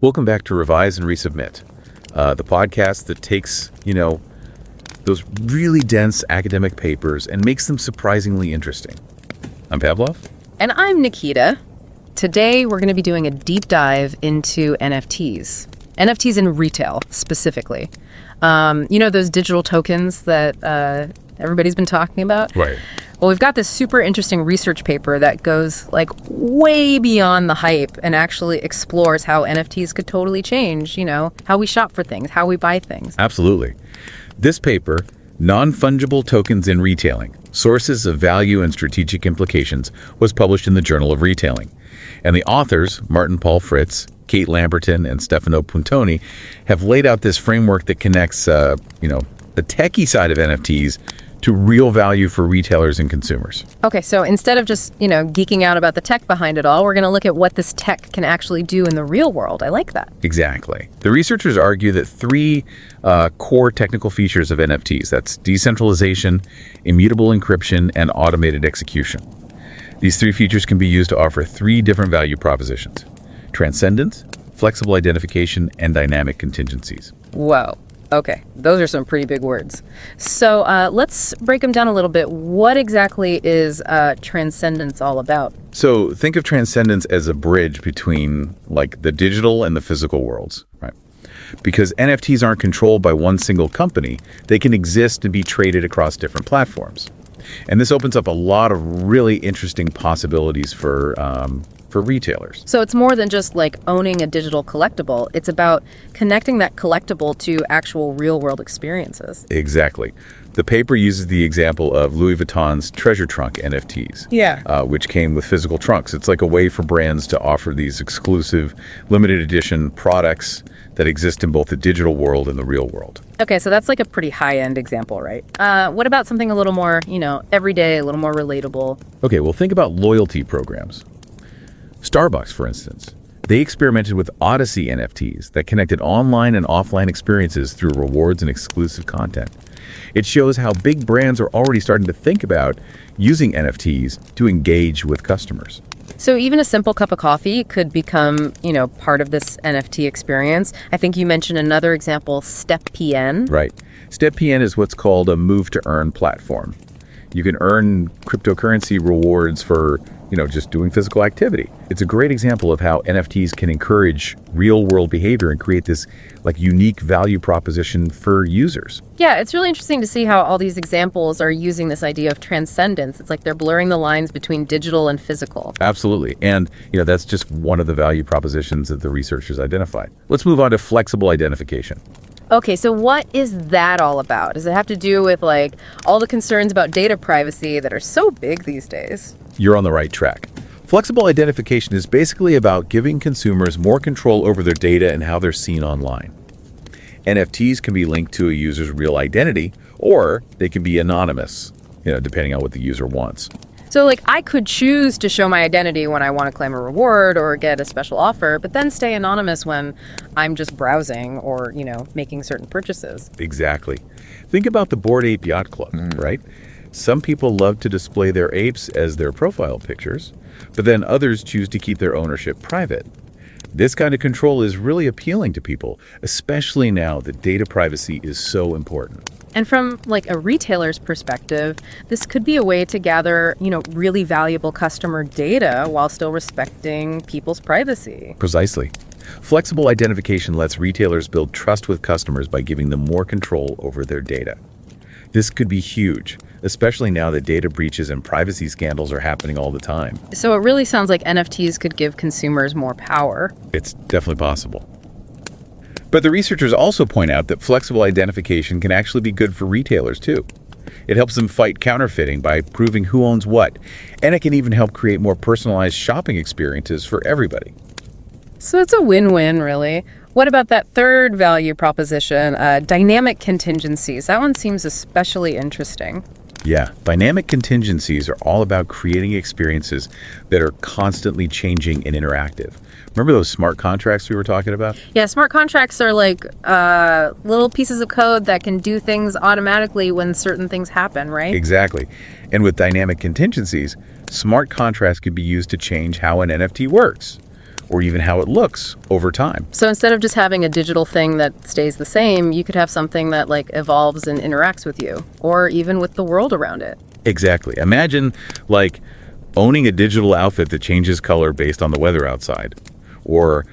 Welcome back to Revise and Resubmit, the podcast that takes, those really dense academic papers and makes them surprisingly interesting. I'm Pavlov. And I'm Nikita. Today, we're going to be doing a deep dive into NFTs. NFTs in retail, specifically. Those digital tokens that everybody's been talking about? Right. Well, we've got this super interesting research paper that goes way beyond the hype and actually explores how NFTs could totally change, how we shop for things, how we buy things. Absolutely. This paper, Non-Fungible Tokens in Retailing, Sources of Value and Strategic Implications, was published in the Journal of Retailing. And the authors, Martin Paul Fritze, Kate Lamberton, and Stefano Puntoni, have laid out this framework that connects, the techie side of NFTs to real value for retailers and consumers. Okay, so instead of just, geeking out about the tech behind it all, we're going to look at what this tech can actually do in the real world. I like that. Exactly. The researchers argue that three core technical features of NFTs, that's decentralization, immutable encryption, and automated execution. These three features can be used to offer three different value propositions: transcendence, flexible identification, and dynamic contingencies. Whoa. Okay, those are some pretty big words. So let's break them down a little bit. What exactly is transcendence all about? So think of transcendence as a bridge between the digital and the physical worlds, right? Because NFTs aren't controlled by one single company, they can exist and be traded across different platforms. And this opens up a lot of really interesting possibilities for retailers. So it's more than just owning a digital collectible. It's about connecting that collectible to actual real-world experiences. Exactly. The paper uses the example of Louis Vuitton's treasure trunk NFTs, which came with physical trunks. It's like a way for brands to offer these exclusive, limited edition products that exist in both the digital world and the real world. Okay, so that's a pretty high-end example, right? What about something a little more, everyday, a little more relatable? Okay, well, think about loyalty programs. Starbucks, for instance. They experimented with Odyssey NFTs that connected online and offline experiences through rewards and exclusive content. It shows how big brands are already starting to think about using NFTs to engage with customers. So even a simple cup of coffee could become, part of this NFT experience. I think you mentioned another example, StepPN. Right. StepPN is what's called a move-to-earn platform. You can earn cryptocurrency rewards for just doing physical activity. It's a great example of how NFTs can encourage real-world behavior and create this unique value proposition for users. Yeah, it's really interesting to see how all these examples are using this idea of transcendence. It's they're blurring the lines between digital and physical. Absolutely. And, that's just one of the value propositions that the researchers identified. Let's move on to flexible identification. Okay, so what is that all about? Does it have to do with all the concerns about data privacy that are so big these days? You're on the right track. Flexible identification is basically about giving consumers more control over their data and how they're seen online. NFTs can be linked to a user's real identity, or they can be anonymous, depending on what the user wants. So I could choose to show my identity when I want to claim a reward or get a special offer, but then stay anonymous when I'm just browsing or, making certain purchases. Exactly. Think about the Bored Ape Yacht Club, right? Some people love to display their apes as their profile pictures, but then others choose to keep their ownership private. This kind of control is really appealing to people, especially now that data privacy is so important. And from a retailer's perspective, this could be a way to gather, really valuable customer data while still respecting people's privacy. Precisely. Flexible identification lets retailers build trust with customers by giving them more control over their data. This could be huge, especially now that data breaches and privacy scandals are happening all the time. So it really sounds like NFTs could give consumers more power. It's definitely possible. But the researchers also point out that flexible identification can actually be good for retailers too. It helps them fight counterfeiting by proving who owns what, and it can even help create more personalized shopping experiences for everybody. So it's a win-win, really. What about that third value proposition, dynamic contingencies? That one seems especially interesting. Yeah, dynamic contingencies are all about creating experiences that are constantly changing and interactive. Remember those smart contracts we were talking about? Yeah, smart contracts are little pieces of code that can do things automatically when certain things happen, right? Exactly. And with dynamic contingencies, smart contracts could be used to change how an NFT works. or even how it looks over time. So instead of just having a digital thing that stays the same, you could have something that like evolves and interacts with you, or even with the world around it. Exactly. Imagine like owning a digital outfit that changes color based on the weather outside, or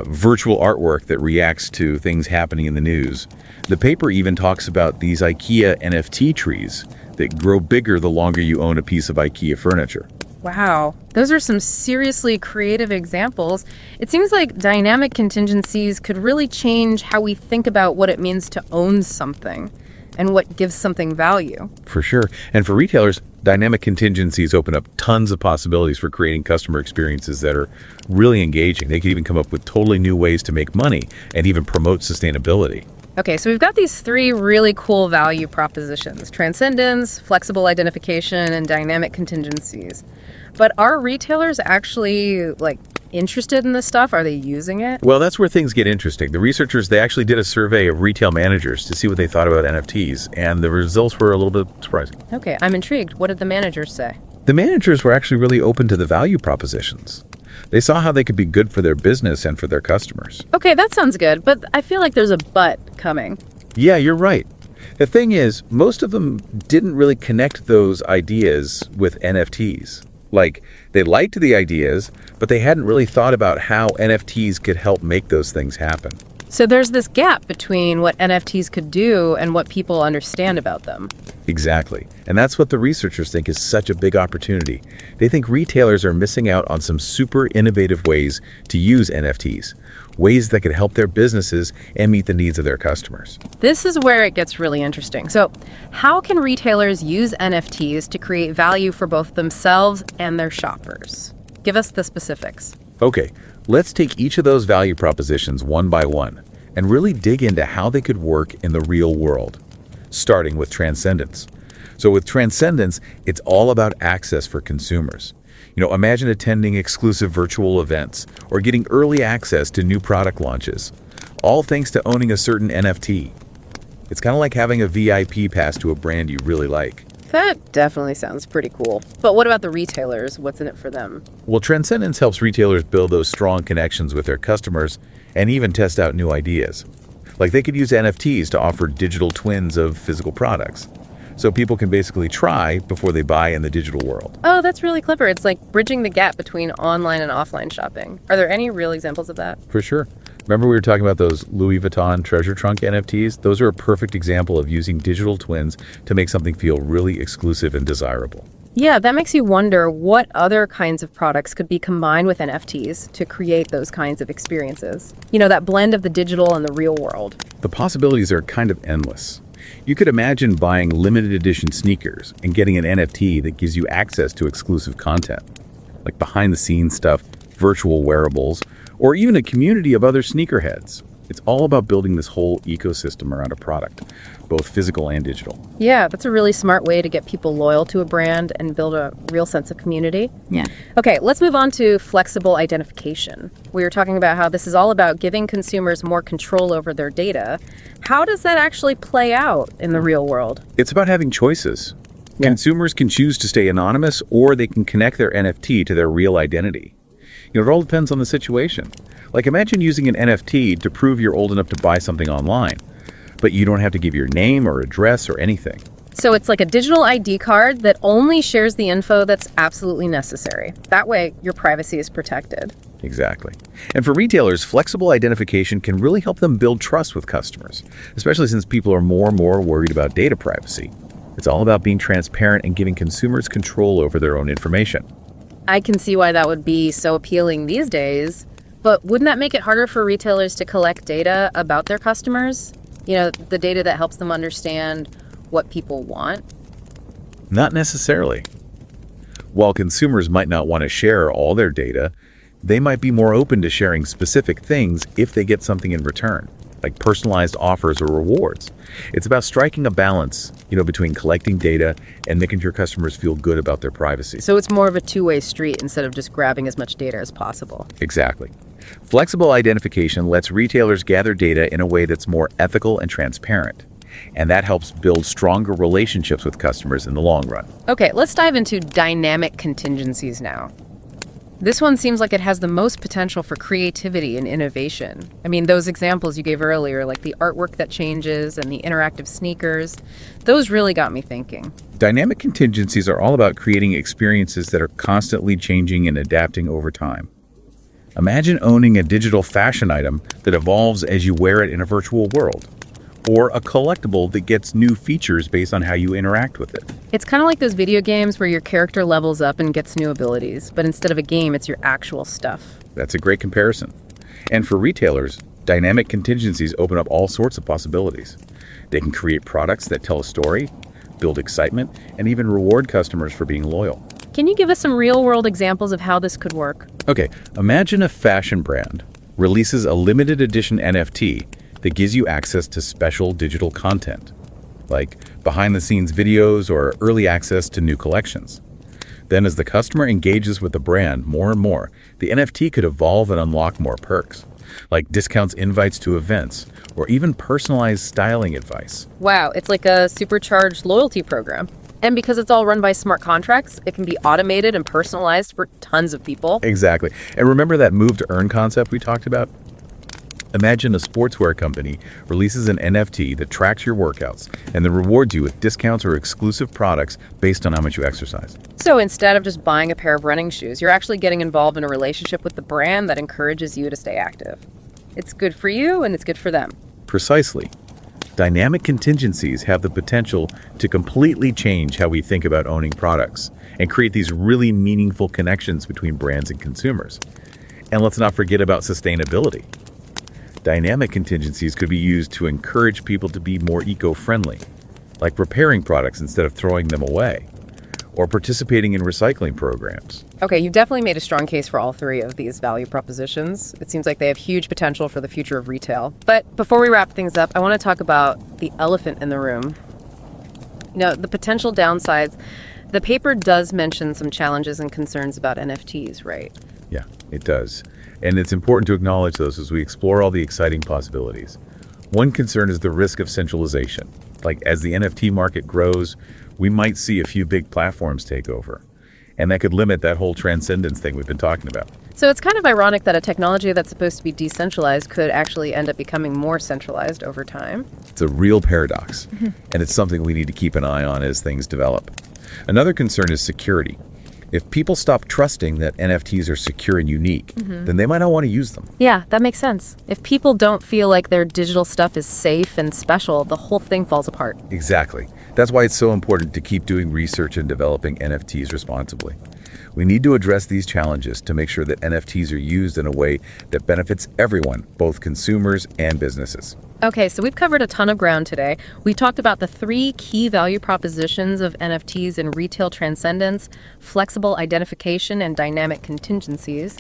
virtual artwork that reacts to things happening in the news. The paper even talks about these IKEA NFT trees that grow bigger the longer you own a piece of IKEA furniture. Wow, those are some seriously creative examples. It seems like dynamic contingencies could really change how we think about what it means to own something and what gives something value. For sure. And for retailers, dynamic contingencies open up tons of possibilities for creating customer experiences that are really engaging. They could even come up with totally new ways to make money and even promote sustainability. Okay, so we've got these three really cool value propositions: transcendence, flexible identification, and dynamic contingencies. But are retailers actually interested in this stuff? Are they using it? Well, that's where things get interesting. The researchers, they actually did a survey of retail managers to see what they thought about NFTs, and the results were a little bit surprising. Okay, I'm intrigued. What did the managers say? The managers were actually really open to the value propositions. They saw how they could be good for their business and for their customers. Okay, that sounds good, but I feel like there's a but coming. Yeah, you're right. The thing is, most of them didn't really connect those ideas with NFTs. Like, they liked the ideas, but they hadn't really thought about how NFTs could help make those things happen. So there's this gap between what NFTs could do and what people understand about them. Exactly. And that's what the researchers think is such a big opportunity. They think retailers are missing out on some super innovative ways to use NFTs, ways that could help their businesses and meet the needs of their customers. This is where it gets really interesting. So how can retailers use NFTs to create value for both themselves and their shoppers? Give us the specifics. Okay, let's take each of those value propositions one by one and really dig into how they could work in the real world, starting with transcendence. So with transcendence, it's all about access for consumers. Imagine attending exclusive virtual events or getting early access to new product launches, all thanks to owning a certain NFT. It's kind of like having a VIP pass to a brand you really like. That definitely sounds pretty cool. But what about the retailers? What's in it for them? Well, transcendence helps retailers build those strong connections with their customers and even test out new ideas. Like they could use NFTs to offer digital twins of physical products, so people can basically try before they buy in the digital world. Oh, that's really clever. It's like bridging the gap between online and offline shopping. Are there any real examples of that? For sure. Remember we were talking about those Louis Vuitton treasure trunk NFTs? Those are a perfect example of using digital twins to make something feel really exclusive and desirable. Yeah, that makes you wonder what other kinds of products could be combined with NFTs to create those kinds of experiences. That blend of the digital and the real world. The possibilities are kind of endless. You could imagine buying limited edition sneakers and getting an NFT that gives you access to exclusive content, like behind the scenes stuff, virtual wearables, or even a community of other sneakerheads. It's all about building this whole ecosystem around a product, both physical and digital. Yeah, that's a really smart way to get people loyal to a brand and build a real sense of community. Yeah. Okay, let's move on to flexible identification. We were talking about how this is all about giving consumers more control over their data. How does that actually play out in the real world? It's about having choices. Yeah. Consumers can choose to stay anonymous, or they can connect their NFT to their real identity. It all depends on the situation. Like imagine using an NFT to prove you're old enough to buy something online, but you don't have to give your name or address or anything. So it's like a digital ID card that only shares the info that's absolutely necessary. That way, your privacy is protected. Exactly. And for retailers, flexible identification can really help them build trust with customers, especially since people are more and more worried about data privacy. It's all about being transparent and giving consumers control over their own information. I can see why that would be so appealing these days, but wouldn't that make it harder for retailers to collect data about their customers? The data that helps them understand what people want? Not necessarily. While consumers might not want to share all their data, they might be more open to sharing specific things if they get something in return, like personalized offers or rewards. It's about striking a balance, between collecting data and making your customers feel good about their privacy. So it's more of a two-way street instead of just grabbing as much data as possible. Exactly. Flexible identification lets retailers gather data in a way that's more ethical and transparent, and that helps build stronger relationships with customers in the long run. Okay, let's dive into dynamic contingencies now. This one seems like it has the most potential for creativity and innovation. I mean, those examples you gave earlier, like the artwork that changes and the interactive sneakers, those really got me thinking. Dynamic contingencies are all about creating experiences that are constantly changing and adapting over time. Imagine owning a digital fashion item that evolves as you wear it in a virtual world, or a collectible that gets new features based on how you interact with it. It's kind of like those video games where your character levels up and gets new abilities, but instead of a game, it's your actual stuff. That's a great comparison. And for retailers, dynamic contingencies open up all sorts of possibilities. They can create products that tell a story, build excitement, and even reward customers for being loyal. Can you give us some real-world examples of how this could work? Okay, imagine a fashion brand releases a limited edition NFT that gives you access to special digital content, like behind-the-scenes videos or early access to new collections. Then as the customer engages with the brand more and more, the NFT could evolve and unlock more perks, like discounts, invites to events, or even personalized styling advice. Wow, it's like a supercharged loyalty program. And because it's all run by smart contracts, it can be automated and personalized for tons of people. Exactly. And remember that move to earn concept we talked about? Imagine a sportswear company releases an NFT that tracks your workouts and then rewards you with discounts or exclusive products based on how much you exercise. So instead of just buying a pair of running shoes, you're actually getting involved in a relationship with the brand that encourages you to stay active. It's good for you and it's good for them. Precisely. Dynamic contingencies have the potential to completely change how we think about owning products and create these really meaningful connections between brands and consumers. And let's not forget about sustainability. Dynamic contingencies could be used to encourage people to be more eco-friendly, like repairing products instead of throwing them away, or participating in recycling programs. Okay, you've definitely made a strong case for all three of these value propositions. It seems like they have huge potential for the future of retail. But before we wrap things up, I want to talk about the elephant in the room. You know, the potential downsides. The paper does mention some challenges and concerns about NFTs, right? Yeah, it does. And it's important to acknowledge those as we explore all the exciting possibilities. One concern is the risk of centralization. Like as the NFT market grows, we might see a few big platforms take over. And that could limit that whole transcendence thing we've been talking about. So it's kind of ironic that a technology that's supposed to be decentralized could actually end up becoming more centralized over time. It's a real paradox, and it's something we need to keep an eye on as things develop. Another concern is security. If people stop trusting that NFTs are secure and unique, then they might not want to use them. Yeah, that makes sense. If people don't feel like their digital stuff is safe and special, the whole thing falls apart. Exactly. That's why it's so important to keep doing research and developing NFTs responsibly. We need to address these challenges to make sure that NFTs are used in a way that benefits everyone, both consumers and businesses. Okay, so we've covered a ton of ground today. We talked about the three key value propositions of NFTs in retail transcendence, flexible identification, and dynamic contingencies.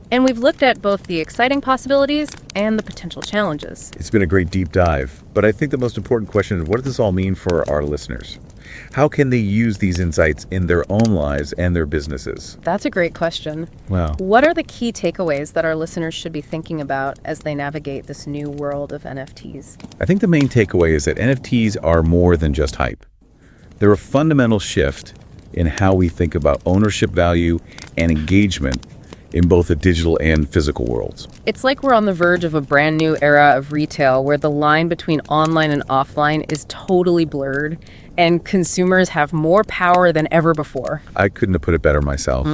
And we've looked at both the exciting possibilities and the potential challenges. It's been a great deep dive, but I think the most important question is, what does this all mean for our listeners? How can they use these insights in their own lives and their businesses? That's a great question. Wow. What are the key takeaways that our listeners should be thinking about as they navigate this new world of NFTs? I think the main takeaway is that NFTs are more than just hype. They're a fundamental shift in how we think about ownership value and engagement in both the digital and physical worlds. It's like we're on the verge of a brand new era of retail where the line between online and offline is totally blurred and consumers have more power than ever before. I couldn't have put it better myself.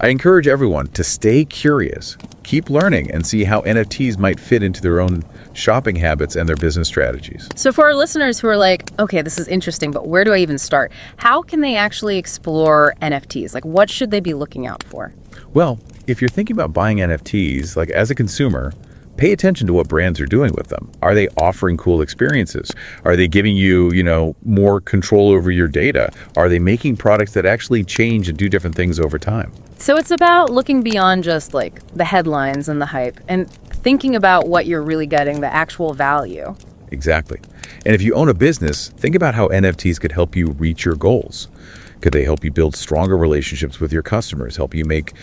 I encourage everyone to stay curious, keep learning, and see how NFTs might fit into their own shopping habits and their business strategies. So for our listeners who are like, okay, this is interesting, but where do I even start? How can they actually explore NFTs? Like, what should they be looking out for? Well, if you're thinking about buying NFTs, like as a consumer, pay attention to what brands are doing with them. Are they offering cool experiences? Are they giving you, more control over your data? Are they making products that actually change and do different things over time? So it's about looking beyond just like the headlines and the hype and thinking about what you're really getting, the actual value. Exactly. And if you own a business, think about how NFTs could help you reach your goals. Could they help you build stronger relationships with your customers, help you make,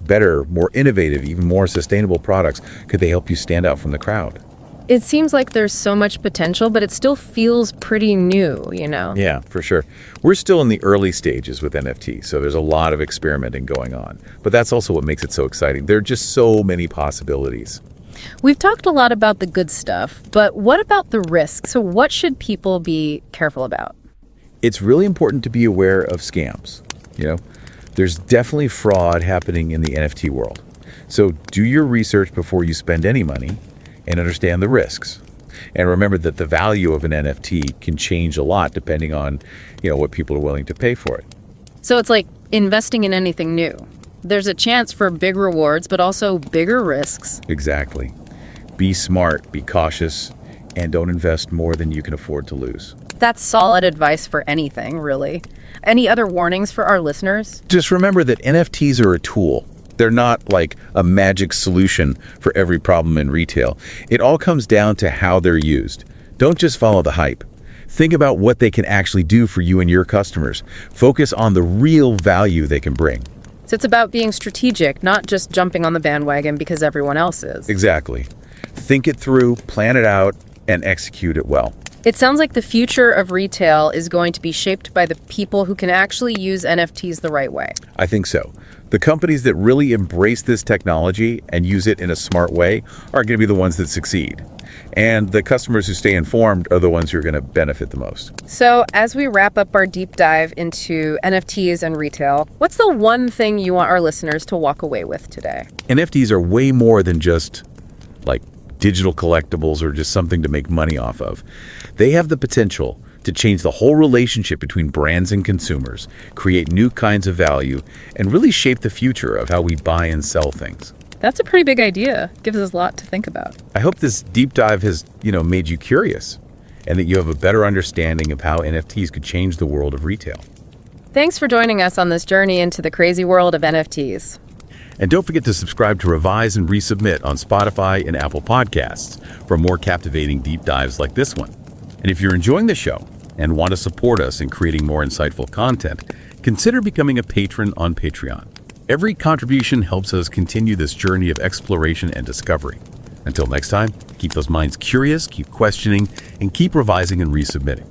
better, more innovative, even more sustainable products? Could they help you stand out from the crowd? It seems like there's so much potential, but it still feels pretty new, you know? Yeah, for sure. We're still in the early stages with NFT, so there's a lot of experimenting going on. But that's also what makes it so exciting. There are just so many possibilities. We've talked a lot about the good stuff, but what about the risks? So what should people be careful about? It's really important to be aware of scams. There's definitely fraud happening in the NFT world. So do your research before you spend any money and understand the risks. And remember that the value of an NFT can change a lot depending on, what people are willing to pay for it. So it's like investing in anything new. There's a chance for big rewards, but also bigger risks. Exactly. Be smart, be cautious, and don't invest more than you can afford to lose. That's solid advice for anything, really. Any other warnings for our listeners? Just remember that NFTs are a tool. They're not like a magic solution for every problem in retail. It all comes down to how they're used. Don't just follow the hype. Think about what they can actually do for you and your customers. Focus on the real value they can bring. So it's about being strategic, not just jumping on the bandwagon because everyone else is. Exactly. Think it through, plan it out, and execute it well. It sounds like the future of retail is going to be shaped by the people who can actually use NFTs the right way. I think so. The companies that really embrace this technology and use it in a smart way are going to be the ones that succeed. And the customers who stay informed are the ones who are going to benefit the most. So as we wrap up our deep dive into NFTs and retail, what's the one thing you want our listeners to walk away with today? NFTs are way more than just like digital collectibles or just something to make money off of. They have the potential to change the whole relationship between brands and consumers, create new kinds of value, and really shape the future of how we buy and sell things. That's a pretty big idea. Gives us a lot to think about. I hope this deep dive has, made you curious and that you have a better understanding of how NFTs could change the world of retail. Thanks for joining us on this journey into the crazy world of NFTs. And don't forget to subscribe to Revise and Resubmit on Spotify and Apple Podcasts for more captivating deep dives like this one. And if you're enjoying the show and want to support us in creating more insightful content, consider becoming a patron on Patreon. Every contribution helps us continue this journey of exploration and discovery. Until next time, keep those minds curious, keep questioning, and keep revising and resubmitting.